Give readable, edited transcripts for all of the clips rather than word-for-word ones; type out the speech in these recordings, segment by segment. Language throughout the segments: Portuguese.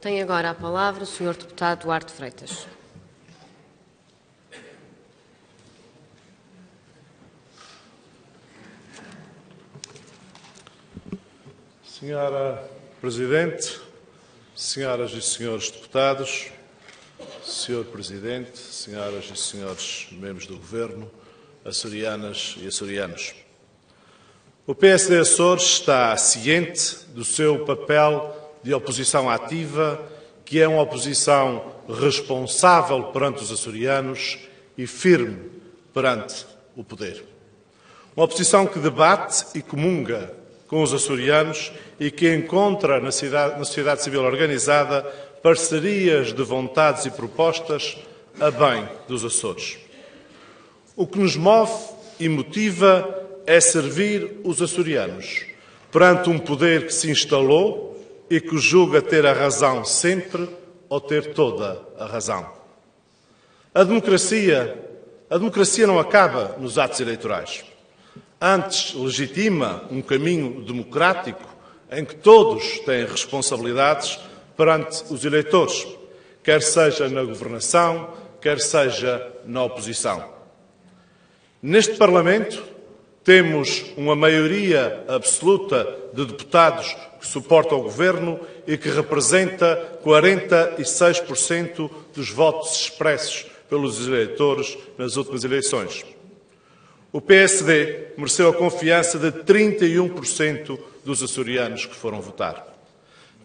Tem agora a palavra o Sr. Deputado Duarte Freitas. Senhora Presidente, senhoras e senhores deputados, Senhor Presidente, senhoras e senhores membros do Governo, açorianas e açorianos. O PSD Açores está ciente do seu papel de oposição ativa, que é uma oposição responsável perante os açorianos e firme perante o poder. Uma oposição que debate e comunga com os açorianos e que encontra na sociedade civil organizada parcerias de vontades e propostas a bem dos Açores. O que nos move e motiva é servir os açorianos perante um poder que se instalou e que julga ter a razão sempre ou ter toda a razão. A democracia não acaba nos atos eleitorais. Antes, legitima um caminho democrático em que todos têm responsabilidades perante os eleitores, quer seja na governação, quer seja na oposição. Neste Parlamento, temos uma maioria absoluta de deputados que suportam o Governo e que representa 46% dos votos expressos pelos eleitores nas últimas eleições. O PSD mereceu a confiança de 31% dos açorianos que foram votar.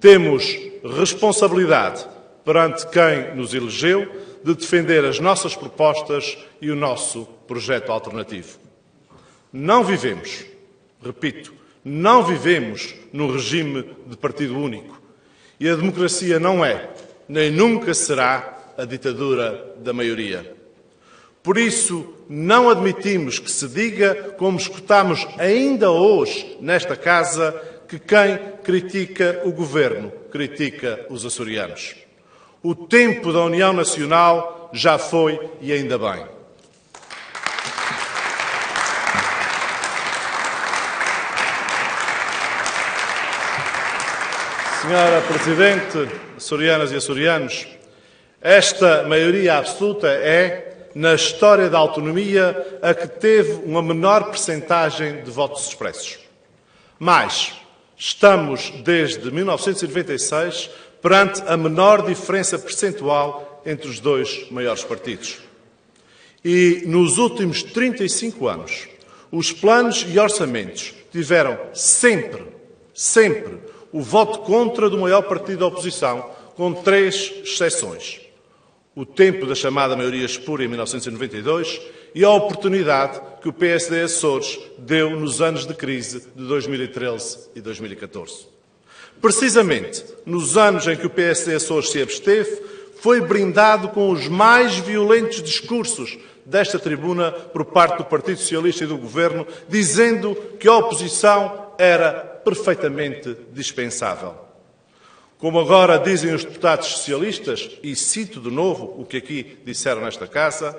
Temos responsabilidade perante quem nos elegeu de defender as nossas propostas e o nosso projeto alternativo. Não vivemos, repito, não vivemos num regime de partido único. E a democracia não é, nem nunca será, a ditadura da maioria. Por isso, não admitimos que se diga, como escutamos ainda hoje nesta Casa, que quem critica o Governo critica os açorianos. O tempo da União Nacional já foi e ainda bem. Senhora Presidente, açorianas e açorianos, esta maioria absoluta é, na história da autonomia, a que teve uma menor percentagem de votos expressos. Mas estamos, desde 1996, perante a menor diferença percentual entre os dois maiores partidos. E, nos últimos 35 anos, os planos e orçamentos tiveram sempre o voto contra do maior partido da oposição, com 3 exceções. O tempo da chamada maioria espúria em 1992 e a oportunidade que o PSD Açores deu nos anos de crise de 2013 e 2014. Precisamente nos anos em que o PSD Açores se absteve, foi brindado com os mais violentos discursos desta tribuna por parte do Partido Socialista e do Governo, dizendo que a oposição era perfeitamente dispensável. Como agora dizem os deputados socialistas, e cito de novo o que aqui disseram nesta Casa,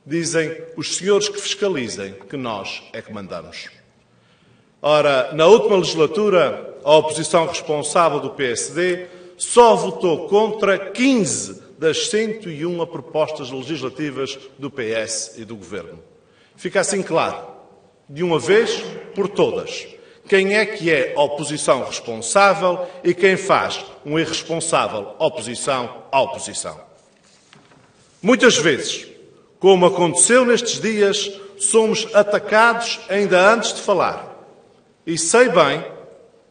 dizem os senhores que fiscalizem, que nós é que mandamos. Ora, na última legislatura, a oposição responsável do PSD só votou contra 15 das 101 propostas legislativas do PS e do Governo. Fica assim claro, de uma vez por todas, quem é que é a oposição responsável e quem faz uma irresponsável oposição à oposição. Muitas vezes, como aconteceu nestes dias, somos atacados ainda antes de falar. E sei bem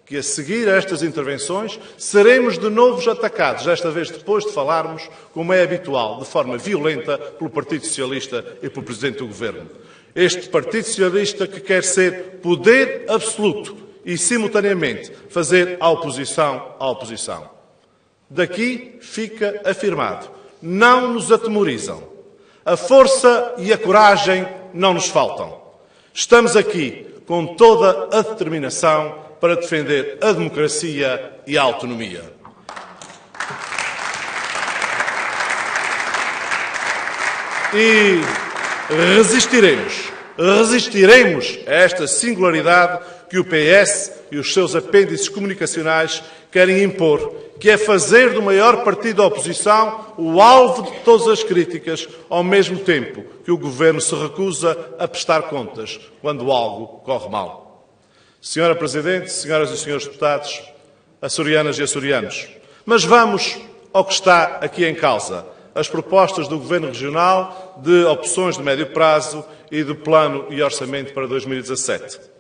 que, a seguir a estas intervenções, seremos de novo atacados, desta vez depois de falarmos, como é habitual, de forma violenta, pelo Partido Socialista e pelo Presidente do Governo. Este Partido Socialista que quer ser poder absoluto e, simultaneamente, fazer a oposição à oposição. Daqui fica afirmado. Não nos atemorizam. A força e a coragem não nos faltam. Estamos aqui com toda a determinação para defender a democracia e a autonomia. E resistiremos a esta singularidade que o PS e os seus apêndices comunicacionais querem impor que é fazer do maior partido da oposição o alvo de todas as críticas, ao mesmo tempo que o Governo se recusa a prestar contas quando algo corre mal. Senhora Presidente, senhoras e senhores deputados, açorianas e açorianos, mas vamos ao que está aqui em causa, as propostas do Governo Regional de opções de médio prazo e do Plano e Orçamento para 2017.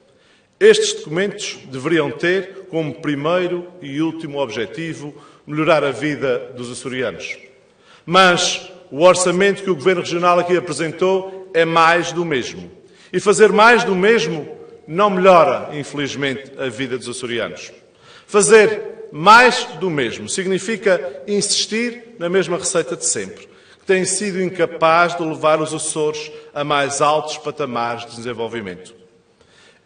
Estes documentos deveriam ter como primeiro e último objetivo melhorar a vida dos açorianos. Mas o orçamento que o Governo Regional aqui apresentou é mais do mesmo. E fazer mais do mesmo não melhora, infelizmente, a vida dos açorianos. Fazer mais do mesmo significa insistir na mesma receita de sempre, que tem sido incapaz de levar os Açores a mais altos patamares de desenvolvimento.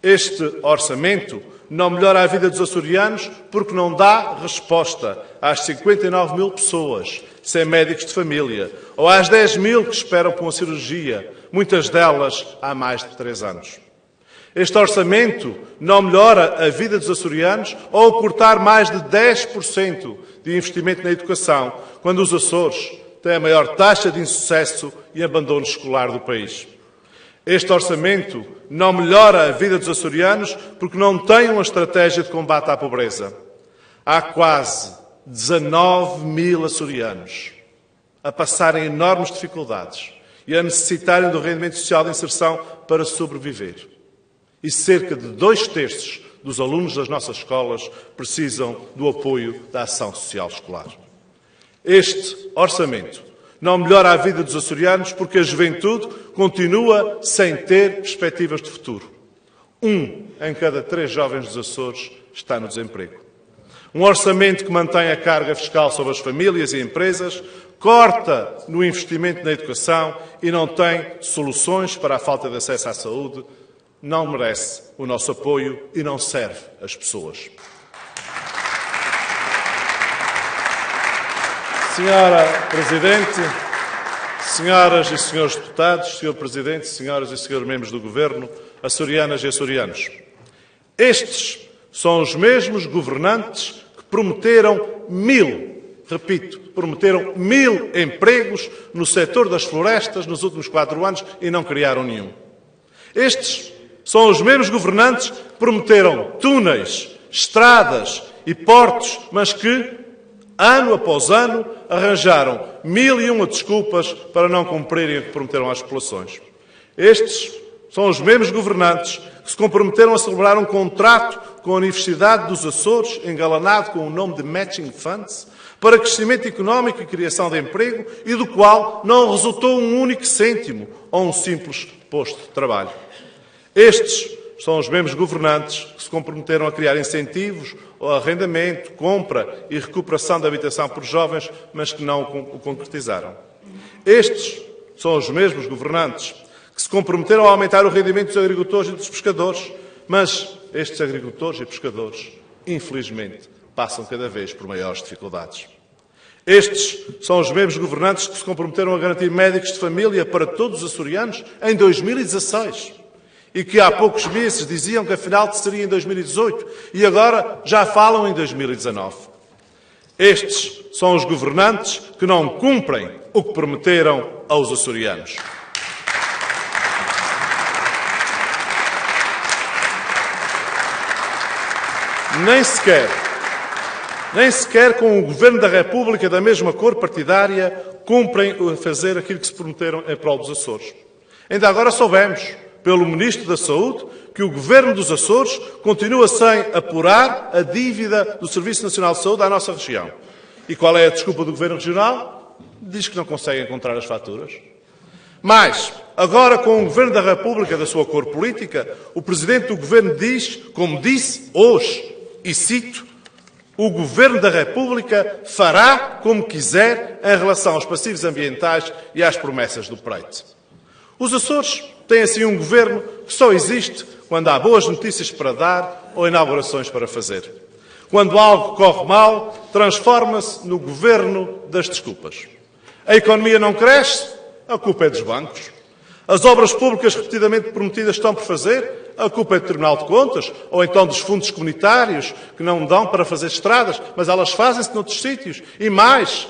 Este orçamento não melhora a vida dos açorianos porque não dá resposta às 59 mil pessoas sem médicos de família ou às 10 mil que esperam por uma cirurgia, muitas delas há mais de 3 anos. Este orçamento não melhora a vida dos açorianos ao cortar mais de 10% de investimento na educação, quando os Açores têm a maior taxa de insucesso e abandono escolar do país. Este orçamento não melhora a vida dos açorianos porque não tem uma estratégia de combate à pobreza. Há quase 19 mil açorianos a passarem enormes dificuldades e a necessitarem do rendimento social de inserção para sobreviver. E cerca de 2/3 dos alunos das nossas escolas precisam do apoio da ação social escolar. Este orçamento não melhora a vida dos açorianos porque a juventude continua sem ter perspectivas de futuro. 1 em cada 3 jovens dos Açores está no desemprego. Um orçamento que mantém a carga fiscal sobre as famílias e empresas, corta no investimento na educação e não tem soluções para a falta de acesso à saúde, não merece o nosso apoio e não serve às pessoas. Senhora Presidente, senhoras e senhores deputados, Senhor Presidente, senhoras e senhores membros do Governo, açorianas e açorianos, estes são os mesmos governantes que prometeram 1000 empregos no setor das florestas nos últimos 4 anos e não criaram nenhum. Estes são os mesmos governantes que prometeram túneis, estradas e portos, mas que, ano após ano, arranjaram 1001 desculpas para não cumprirem o que prometeram às populações. Estes são os mesmos governantes que se comprometeram a celebrar um contrato com a Universidade dos Açores, engalanado com o nome de Matching Funds, para crescimento económico e criação de emprego, e do qual não resultou um único cêntimo ou um simples posto de trabalho. Estes são os mesmos governantes que se comprometeram a criar incentivos ao arrendamento, compra e recuperação da habitação por jovens, mas que não o concretizaram. Estes são os mesmos governantes que se comprometeram a aumentar o rendimento dos agricultores e dos pescadores, mas estes agricultores e pescadores, infelizmente, passam cada vez por maiores dificuldades. Estes são os mesmos governantes que se comprometeram a garantir médicos de família para todos os açorianos em 2016 e que há poucos meses diziam que afinal seria em 2018 e agora já falam em 2019. Estes são os governantes que não cumprem o que prometeram aos açorianos. Nem sequer com o Governo da República da mesma cor partidária cumprem a fazer aquilo que se prometeram em prol dos Açores. Ainda agora soubemos, pelo Ministro da Saúde, que o Governo dos Açores continua sem apurar a dívida do Serviço Nacional de Saúde à nossa região. E qual é a desculpa do Governo Regional? Diz que não consegue encontrar as faturas. Mas, agora com o Governo da República da sua cor política, o Presidente do Governo diz, como disse hoje, e cito, o Governo da República fará como quiser em relação aos passivos ambientais e às promessas do Preite. Os Açores têm assim um governo que só existe quando há boas notícias para dar ou inaugurações para fazer. Quando algo corre mal, transforma-se no governo das desculpas. A economia não cresce, a culpa é dos bancos. As obras públicas repetidamente prometidas estão por fazer? A culpa é do Tribunal de Contas, ou então dos fundos comunitários, que não dão para fazer estradas, mas elas fazem-se noutros sítios. E mais,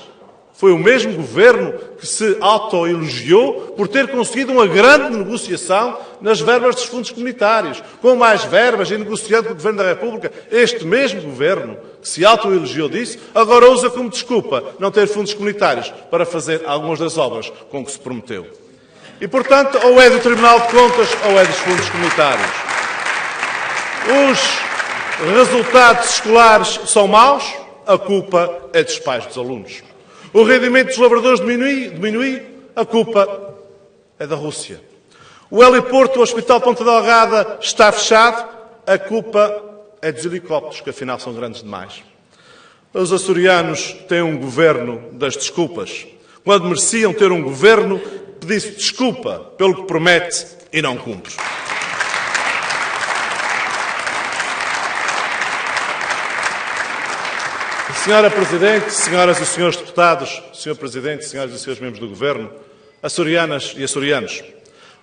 foi o mesmo governo que se autoelogiou por ter conseguido uma grande negociação nas verbas dos fundos comunitários. Com mais verbas e negociando com o Governo da República, este mesmo governo que se autoelogiou disso, agora usa como desculpa não ter fundos comunitários para fazer algumas das obras com que se prometeu. E, portanto, ou é do Tribunal de Contas ou é dos fundos comunitários. Os resultados escolares são maus, a culpa é dos pais dos alunos. O rendimento dos lavradores diminui, a culpa é da Rússia. O heliporto, o Hospital Ponta Delgada está fechado, a culpa é dos helicópteros, que afinal são grandes demais. Os açorianos têm um governo das desculpas, quando mereciam ter um governo que pedisse desculpa pelo que promete e não cumpre. Senhora Presidente, senhoras e senhores deputados, Senhor Presidente, senhoras e senhores membros do Governo, açorianas e açorianos,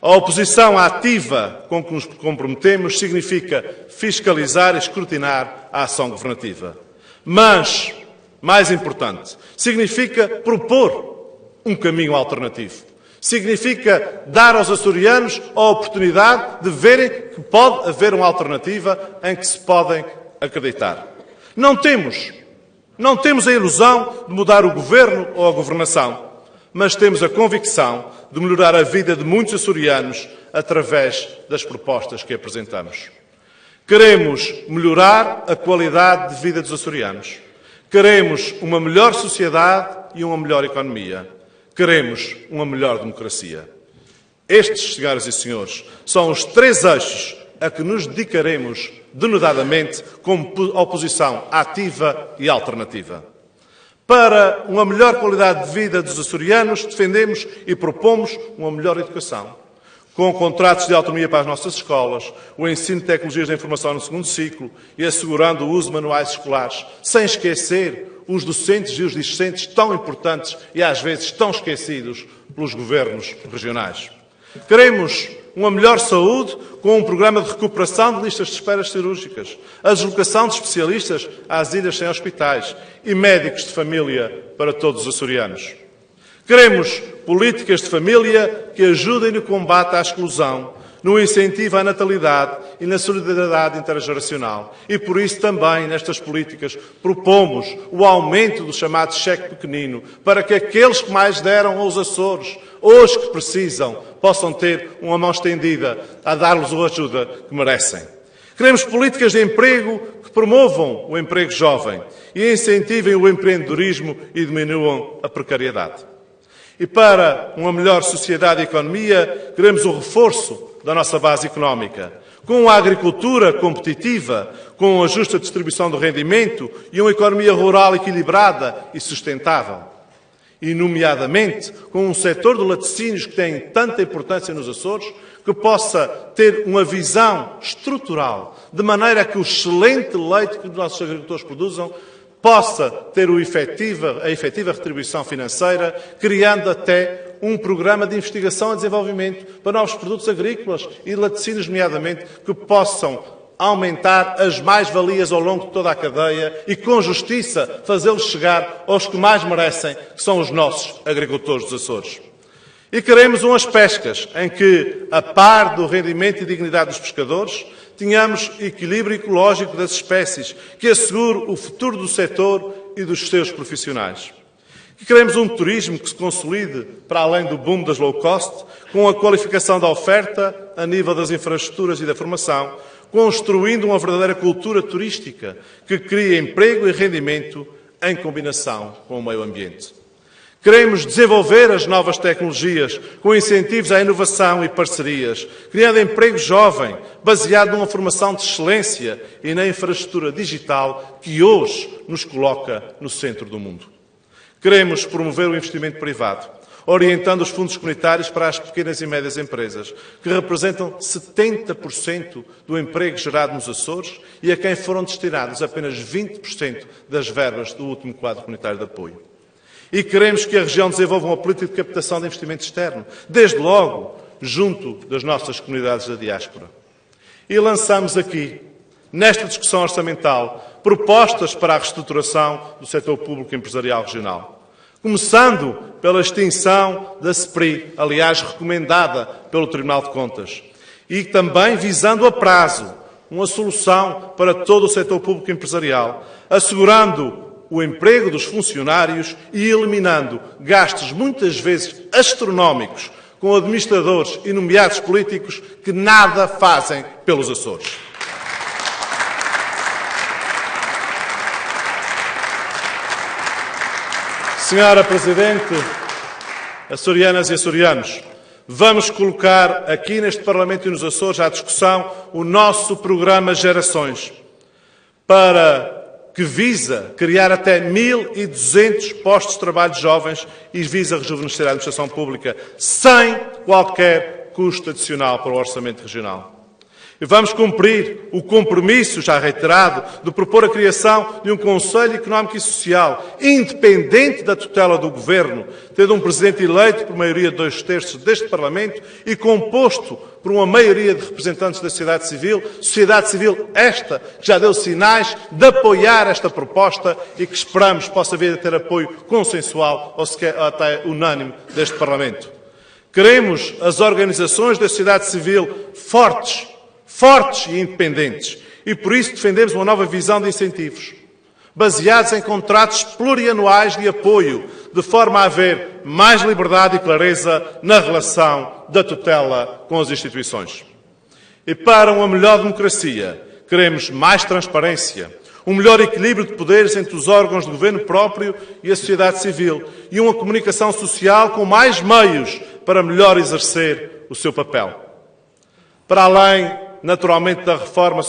a oposição ativa com que nos comprometemos significa fiscalizar e escrutinar a ação governativa. Mas, mais importante, significa propor um caminho alternativo. Significa dar aos açorianos a oportunidade de verem que pode haver uma alternativa em que se podem acreditar. Não temos a ilusão de mudar o governo ou a governação, mas temos a convicção de melhorar a vida de muitos açorianos através das propostas que apresentamos. Queremos melhorar a qualidade de vida dos açorianos. Queremos uma melhor sociedade e uma melhor economia. Queremos uma melhor democracia. Estes, senhoras e senhores, são os 3 eixos a que nos dedicaremos denodadamente como oposição ativa e alternativa. Para uma melhor qualidade de vida dos açorianos, defendemos e propomos uma melhor educação, com contratos de autonomia para as nossas escolas, o ensino de tecnologias da informação no 2º ciclo e assegurando o uso de manuais escolares, sem esquecer os docentes e os discentes tão importantes e às vezes tão esquecidos pelos governos regionais. Queremos uma melhor saúde com um programa de recuperação de listas de esperas cirúrgicas, a deslocação de especialistas às ilhas sem hospitais e médicos de família para todos os açorianos. Queremos políticas de família que ajudem no combate à exclusão, no incentivo à natalidade e na solidariedade intergeracional. E por isso também, nestas políticas, propomos o aumento do chamado cheque pequenino, para que aqueles que mais deram aos Açores, hoje que precisam, possam ter uma mão estendida a dar-lhes a ajuda que merecem. Queremos políticas de emprego que promovam o emprego jovem e incentivem o empreendedorismo e diminuam a precariedade. E para uma melhor sociedade e economia, queremos o reforço da nossa base económica, com a agricultura competitiva, com a justa distribuição do rendimento e uma economia rural equilibrada e sustentável. E, nomeadamente, com um setor de laticínios que tem tanta importância nos Açores, que possa ter uma visão estrutural, de maneira que o excelente leite que os nossos agricultores produzam possa ter a efetiva retribuição financeira, criando até um programa de investigação e desenvolvimento para novos produtos agrícolas e laticínios, nomeadamente, que possam aumentar as mais-valias ao longo de toda a cadeia e, com justiça, fazê-los chegar aos que mais merecem, que são os nossos agricultores dos Açores. E queremos umas pescas em que, a par do rendimento e dignidade dos pescadores, tenhamos equilíbrio ecológico das espécies, que assegure o futuro do setor e dos seus profissionais. E queremos um turismo que se consolide para além do boom das low cost, com a qualificação da oferta a nível das infraestruturas e da formação, construindo uma verdadeira cultura turística que crie emprego e rendimento em combinação com o meio ambiente. Queremos desenvolver as novas tecnologias com incentivos à inovação e parcerias, criando emprego jovem, baseado numa formação de excelência e na infraestrutura digital que hoje nos coloca no centro do mundo. Queremos promover o investimento privado, orientando os fundos comunitários para as pequenas e médias empresas, que representam 70% do emprego gerado nos Açores e a quem foram destinados apenas 20% das verbas do último quadro comunitário de apoio. E queremos que a região desenvolva uma política de captação de investimento externo, desde logo junto das nossas comunidades da diáspora. E lançamos aqui, nesta discussão orçamental, propostas para a reestruturação do setor público empresarial regional. Começando pela extinção da SPRI, aliás, recomendada pelo Tribunal de Contas, e também visando a prazo uma solução para todo o setor público empresarial, assegurando o emprego dos funcionários e eliminando gastos muitas vezes astronómicos com administradores e nomeados políticos que nada fazem pelos Açores. Senhora Presidente, açorianas e açorianos, vamos colocar aqui neste Parlamento e nos Açores à discussão o nosso programa Gerações, que visa criar até 1.200 postos de trabalho de jovens e visa rejuvenescer a administração pública sem qualquer custo adicional para o orçamento regional. E vamos cumprir o compromisso já reiterado de propor a criação de um Conselho Económico e Social independente da tutela do Governo, tendo um Presidente eleito por maioria de 2/3 deste Parlamento e composto por uma maioria de representantes da sociedade civil esta que já deu sinais de apoiar esta proposta e que esperamos possa vir a ter apoio consensual ou sequer até unânime deste Parlamento. Queremos as organizações da sociedade civil fortes e independentes. E por isso defendemos uma nova visão de incentivos, baseados em contratos plurianuais de apoio, de forma a haver mais liberdade e clareza na relação da tutela com as instituições. E para uma melhor democracia, queremos mais transparência, um melhor equilíbrio de poderes entre os órgãos de governo próprio e a sociedade civil e uma comunicação social com mais meios para melhor exercer o seu papel. Para além, naturalmente, da reflexão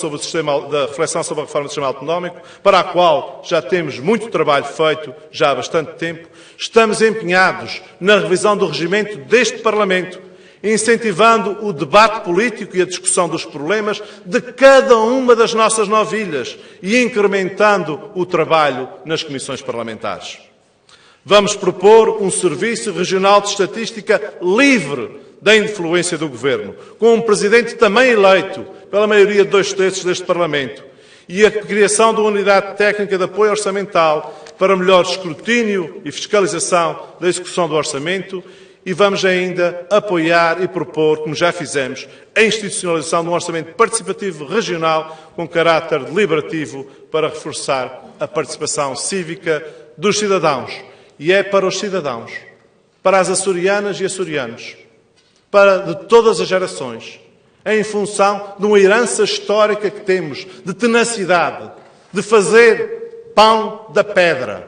sobre a reforma do sistema autonómico, para a qual já temos muito trabalho feito, já há bastante tempo, estamos empenhados na revisão do regimento deste Parlamento, incentivando o debate político e a discussão dos problemas de cada uma das nossas 9 ilhas e incrementando o trabalho nas comissões parlamentares. Vamos propor um Serviço Regional de Estatística livre da influência do Governo, com um Presidente também eleito pela maioria de 2/3 deste Parlamento, e a criação de uma unidade técnica de apoio orçamental para melhor escrutínio e fiscalização da execução do orçamento, e vamos ainda apoiar e propor, como já fizemos, a institucionalização de um orçamento participativo regional com caráter deliberativo para reforçar a participação cívica dos cidadãos. E é para os cidadãos, para as açorianas e açorianos, de todas as gerações, em função de uma herança histórica que temos, de tenacidade, de fazer pão da pedra,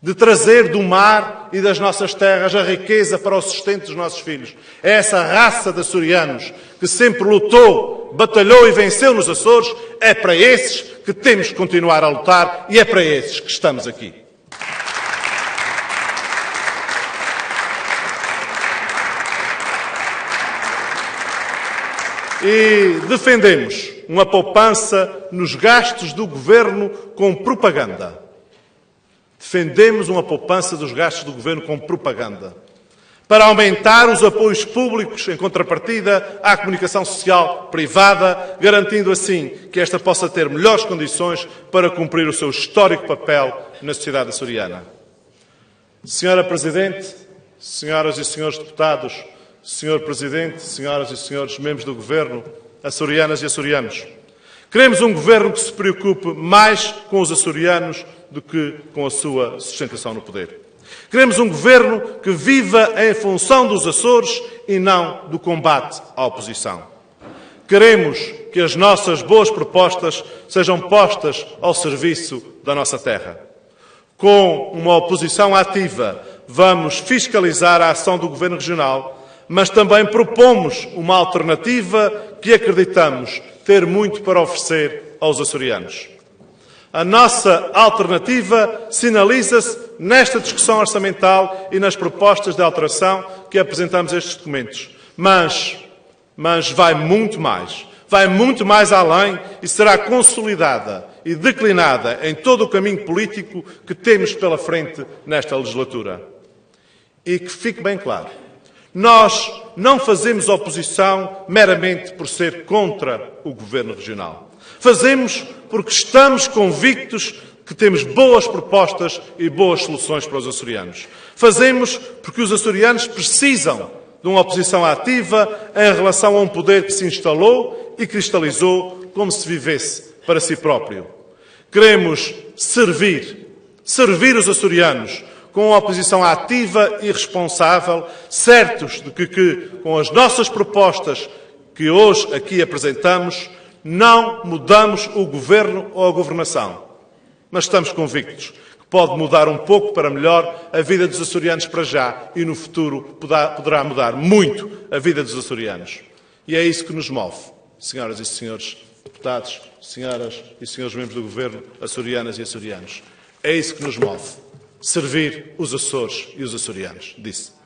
de trazer do mar e das nossas terras a riqueza para o sustento dos nossos filhos. É essa raça de açorianos que sempre lutou, batalhou e venceu nos Açores, é para esses que temos que continuar a lutar e é para esses que estamos aqui. E defendemos uma poupança nos gastos do Governo com propaganda. Defendemos uma poupança dos gastos do Governo com propaganda, para aumentar os apoios públicos em contrapartida à comunicação social privada, garantindo assim que esta possa ter melhores condições para cumprir o seu histórico papel na sociedade açoriana. Senhora Presidente, senhoras e senhores deputados, Senhor Presidente, senhoras e senhores membros do Governo, açorianas e açorianos, queremos um Governo que se preocupe mais com os açorianos do que com a sua sustentação no poder. Queremos um Governo que viva em função dos Açores e não do combate à oposição. Queremos que as nossas boas propostas sejam postas ao serviço da nossa terra. Com uma oposição ativa, vamos fiscalizar a ação do Governo Regional, mas também propomos uma alternativa que acreditamos ter muito para oferecer aos açorianos. A nossa alternativa sinaliza-se nesta discussão orçamental e nas propostas de alteração que apresentamos a estes documentos. Mas vai muito mais além e será consolidada e declinada em todo o caminho político que temos pela frente nesta legislatura. E que fique bem claro, Nós não fazemos oposição meramente por ser contra o Governo regional. Fazemos porque estamos convictos que temos boas propostas e boas soluções para os açorianos. Fazemos porque os açorianos precisam de uma oposição ativa em relação a um poder que se instalou e cristalizou como se vivesse para si próprio. Queremos servir os açorianos com uma oposição ativa e responsável, certos de que com as nossas propostas que hoje aqui apresentamos, não mudamos o governo ou a governação. Mas estamos convictos que pode mudar um pouco para melhor a vida dos açorianos para já e no futuro poderá mudar muito a vida dos açorianos. E é isso que nos move, senhoras e senhores deputados, senhoras e senhores membros do Governo, açorianas e açorianos. É isso que nos move. Servir os Açores e os açorianos, disse.